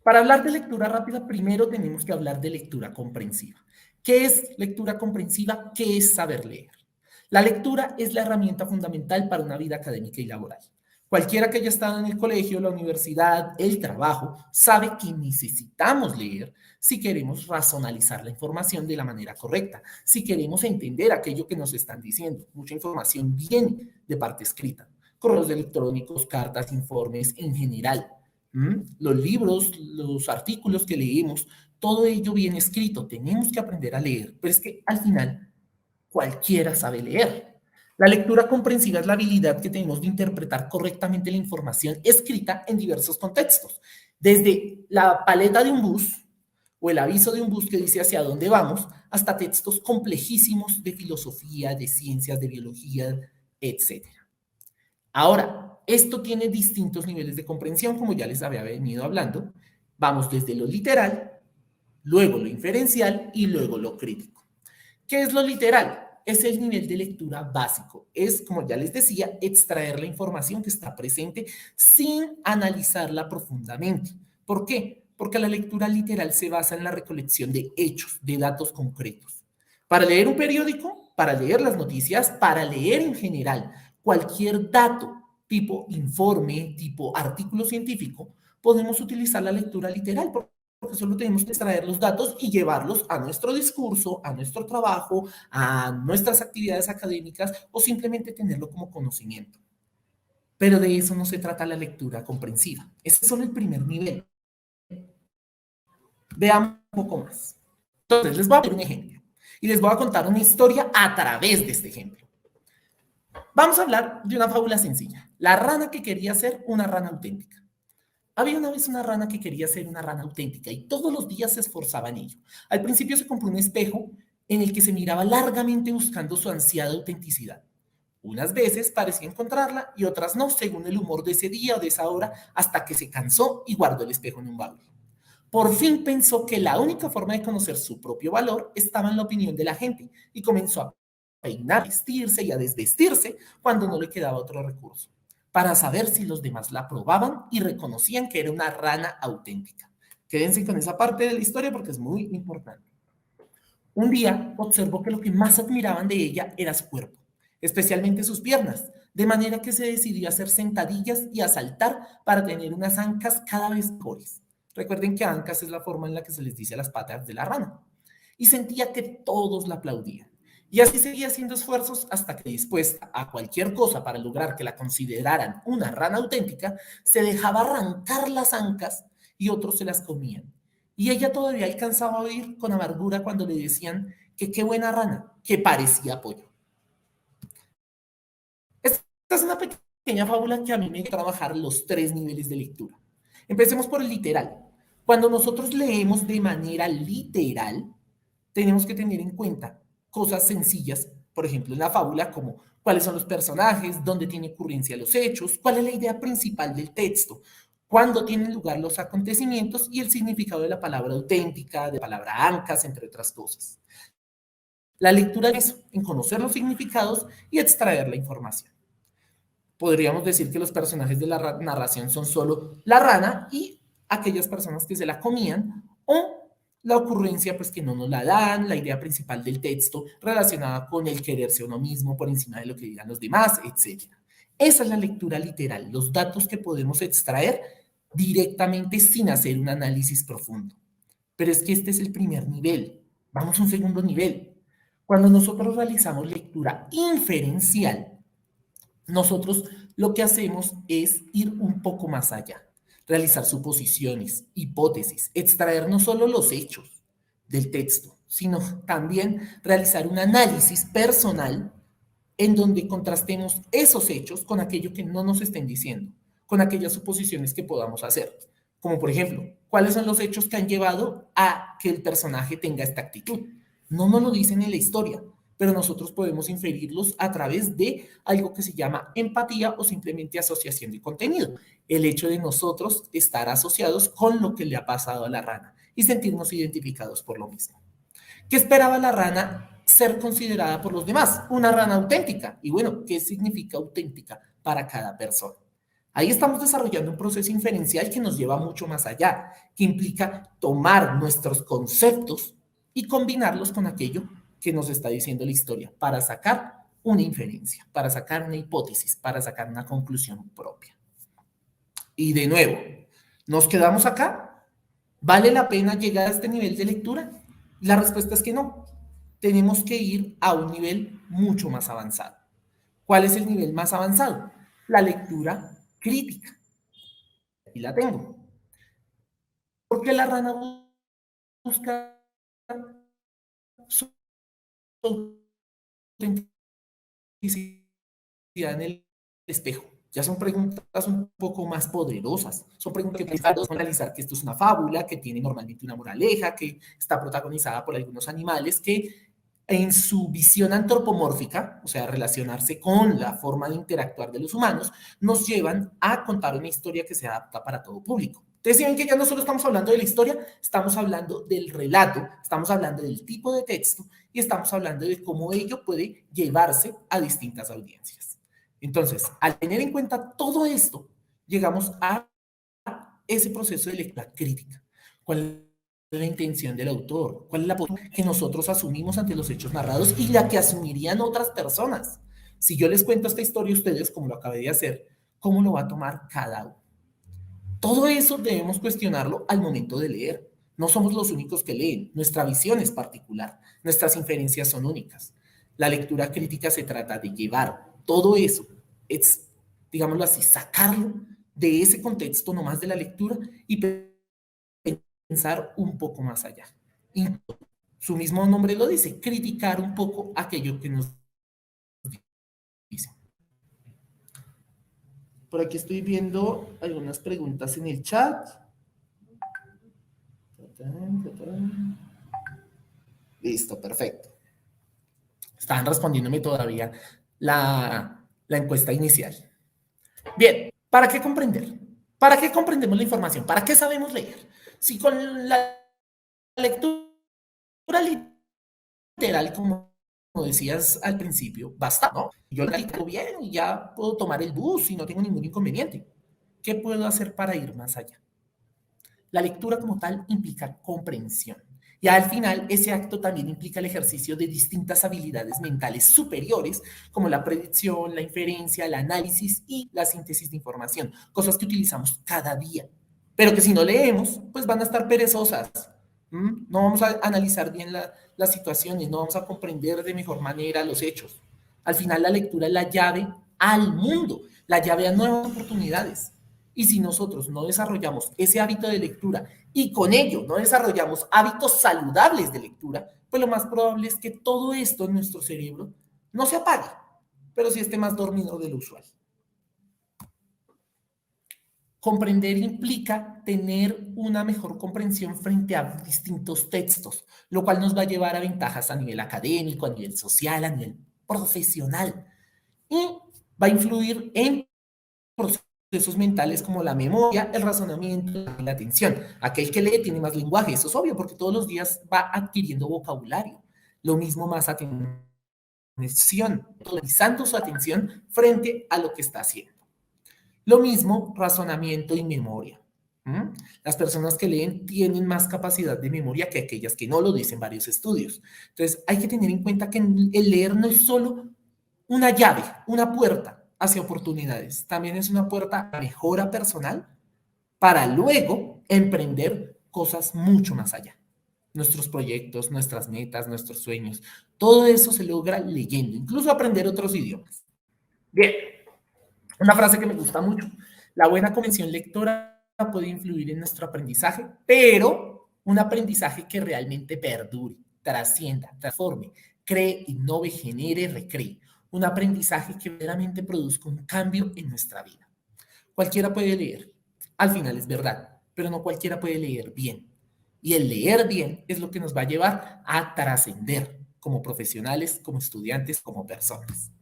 Para hablar de lectura rápida, primero tenemos que hablar de lectura comprensiva. ¿Qué es lectura comprensiva? ¿Qué es saber leer? La lectura es la herramienta fundamental para una vida académica y laboral. Cualquiera que haya estado en el colegio, la universidad, el trabajo, sabe que necesitamos leer si queremos racionalizar la información de la manera correcta, si queremos entender aquello que nos están diciendo. Mucha información viene de parte escrita, correos electrónicos, cartas, informes en general. Los libros, los artículos que leemos, todo ello viene escrito. Tenemos que aprender a leer, pero es que al final cualquiera sabe leer. La lectura comprensiva es la habilidad que tenemos de interpretar correctamente la información escrita en diversos contextos, desde la paleta de un bus o el aviso de un bus que dice hacia dónde vamos, hasta textos complejísimos de filosofía, de ciencias, de biología, etcétera. Ahora, esto tiene distintos niveles de comprensión, como ya les había venido hablando. Vamos desde lo literal, luego lo inferencial y luego lo crítico. ¿Qué es lo literal? Es el nivel de lectura básico. Es, como ya les decía, extraer la información que está presente sin analizarla profundamente. ¿Por qué? Porque la lectura literal se basa en la recolección de hechos, de datos concretos. Para leer un periódico, para leer las noticias, para leer en general cualquier dato tipo informe, tipo artículo científico, podemos utilizar la lectura literal porque solo tenemos que extraer los datos y llevarlos a nuestro discurso, a nuestro trabajo, a nuestras actividades académicas o simplemente tenerlo como conocimiento. Pero de eso no se trata la lectura comprensiva. Ese es solo el primer nivel. Veamos un poco más. Entonces, les voy a poner un ejemplo y les voy a contar una historia a través de este ejemplo. Vamos a hablar de una fábula sencilla. La rana que quería ser una rana auténtica. Había una vez una rana que quería ser una rana auténtica y todos los días se esforzaba en ello. Al principio se compró un espejo en el que se miraba largamente buscando su ansiada autenticidad. Unas veces parecía encontrarla y otras no, según el humor de ese día o de esa hora, hasta que se cansó y guardó el espejo en un baúl. Por fin pensó que la única forma de conocer su propio valor estaba en la opinión de la gente y comenzó a peinar, vestirse y a desvestirse cuando no le quedaba otro recurso, para saber si los demás la aprobaban y reconocían que era una rana auténtica. Quédense con esa parte de la historia porque es muy importante. Un día observó que lo que más admiraban de ella era su cuerpo, especialmente sus piernas, de manera que se decidió a hacer sentadillas y a saltar para tener unas ancas cada vez mejores. Recuerden que ancas es la forma en la que se les dice a las patas de la rana. Y sentía que todos la aplaudían. Y así seguía haciendo esfuerzos hasta que, dispuesta a cualquier cosa para lograr que la consideraran una rana auténtica, se dejaba arrancar las ancas y otros se las comían. Y ella todavía alcanzaba a oír con amargura cuando le decían que qué buena rana, que parecía pollo. Esta es una pequeña fábula que a mí me gusta trabajar los tres niveles de lectura. Empecemos por el literal. Cuando nosotros leemos de manera literal, tenemos que tener en cuenta cosas sencillas, por ejemplo, en la fábula, como cuáles son los personajes, dónde tiene ocurrencia los hechos, cuál es la idea principal del texto, cuándo tienen lugar los acontecimientos y el significado de la palabra auténtica, de la palabra ancas, entre otras cosas. La lectura es en conocer los significados y extraer la información. Podríamos decir que los personajes de la narración son solo la rana y aquellas personas que se la comían, o la ocurrencia pues que no nos la dan, la idea principal del texto relacionada con el quererse a uno mismo por encima de lo que digan los demás, etc. Esa es la lectura literal, los datos que podemos extraer directamente sin hacer un análisis profundo. Pero es que este es el primer nivel. Vamos a un segundo nivel. Cuando nosotros realizamos lectura inferencial, nosotros lo que hacemos es ir un poco más allá, realizar suposiciones, hipótesis, extraer no solo los hechos del texto, sino también realizar un análisis personal en donde contrastemos esos hechos con aquello que no nos estén diciendo, con aquellas suposiciones que podamos hacer. Como por ejemplo, ¿cuáles son los hechos que han llevado a que el personaje tenga esta actitud? No nos lo dicen en la historia, pero nosotros podemos inferirlos a través de algo que se llama empatía o simplemente asociación de contenido. El hecho de nosotros estar asociados con lo que le ha pasado a la rana y sentirnos identificados por lo mismo. ¿Qué esperaba la rana ser considerada por los demás? Una rana auténtica. Y bueno, ¿qué significa auténtica para cada persona? Ahí estamos desarrollando un proceso inferencial que nos lleva mucho más allá, que implica tomar nuestros conceptos y combinarlos con aquello que nos está diciendo la historia para sacar una inferencia, para sacar una hipótesis, para sacar una conclusión propia. Y de nuevo, ¿nos quedamos acá? ¿Vale la pena llegar a este nivel de lectura? La respuesta es que no. Tenemos que ir a un nivel mucho más avanzado. ¿Cuál es el nivel más avanzado? La lectura crítica. Aquí la tengo. ¿Por qué la rana busca su autenticidad en el espejo? Ya son preguntas un poco más poderosas. Son preguntas que pueden analizar que esto es una fábula, que tiene normalmente una moraleja, que está protagonizada por algunos animales que en su visión antropomórfica, o sea, relacionarse con la forma de interactuar de los humanos, nos llevan a contar una historia que se adapta para todo público. Entonces, si ven que ya no solo estamos hablando de la historia, estamos hablando del relato, estamos hablando del tipo de texto y estamos hablando de cómo ello puede llevarse a distintas audiencias. Entonces, al tener en cuenta todo esto, llegamos a ese proceso de lectura crítica. ¿Cuál es la intención del autor? ¿Cuál es la postura que nosotros asumimos ante los hechos narrados y la que asumirían otras personas? Si yo les cuento esta historia a ustedes, como lo acabé de hacer, ¿cómo lo va a tomar cada uno? Todo eso debemos cuestionarlo al momento de leer. No somos los únicos que leen, nuestra visión es particular, nuestras inferencias son únicas. La lectura crítica se trata de llevar todo eso, es, digámoslo así, sacarlo de ese contexto nomás de la lectura y pensar un poco más allá. Y su mismo nombre lo dice, criticar un poco aquello que nos dice. Por aquí estoy viendo algunas preguntas en el chat. Listo, perfecto. Estaban respondiéndome todavía la encuesta inicial. Bien, ¿para qué comprender? ¿Para qué comprendemos la información? ¿Para qué sabemos leer? Si con la lectura literal, como decías al principio, basta, ¿no? Yo la leo bien y ya puedo tomar el bus y no tengo ningún inconveniente. ¿Qué puedo hacer para ir más allá? La lectura como tal implica comprensión. Y al final, ese acto también implica el ejercicio de distintas habilidades mentales superiores, como la predicción, la inferencia, el análisis y la síntesis de información, cosas que utilizamos cada día, pero que si no leemos, pues van a estar perezosas. No vamos a analizar bien las situaciones, no vamos a comprender de mejor manera los hechos. Al final, la lectura es la llave al mundo, la llave a nuevas oportunidades. Y si nosotros no desarrollamos ese hábito de lectura y con ello no desarrollamos hábitos saludables de lectura, pues lo más probable es que todo esto en nuestro cerebro no se apague, pero sí esté más dormido de lo usual. Comprender implica tener una mejor comprensión frente a distintos textos, lo cual nos va a llevar a ventajas a nivel académico, a nivel social, a nivel profesional. Y va a influir en procesos mentales como la memoria, el razonamiento y la atención. Aquel que lee tiene más lenguaje, eso es obvio, porque todos los días va adquiriendo vocabulario. Lo mismo más atención, utilizando su atención frente a lo que está haciendo. Lo mismo, razonamiento y memoria. Las personas que leen tienen más capacidad de memoria que aquellas que no, lo dicen varios estudios. Entonces, hay que tener en cuenta que el leer no es solo una llave, una puerta hacia oportunidades, también es una puerta a mejora personal para luego emprender cosas mucho más allá. Nuestros proyectos, nuestras metas, nuestros sueños, todo eso se logra leyendo, incluso aprender otros idiomas. Bien, una frase que me gusta mucho, la buena comprensión lectora puede influir en nuestro aprendizaje, pero un aprendizaje que realmente perdure, trascienda, transforme, cree, innove, genere, recree. Un aprendizaje que verdaderamente produzca un cambio en nuestra vida. Cualquiera puede leer, al final es verdad, pero no cualquiera puede leer bien. Y el leer bien es lo que nos va a llevar a trascender como profesionales, como estudiantes, como personas.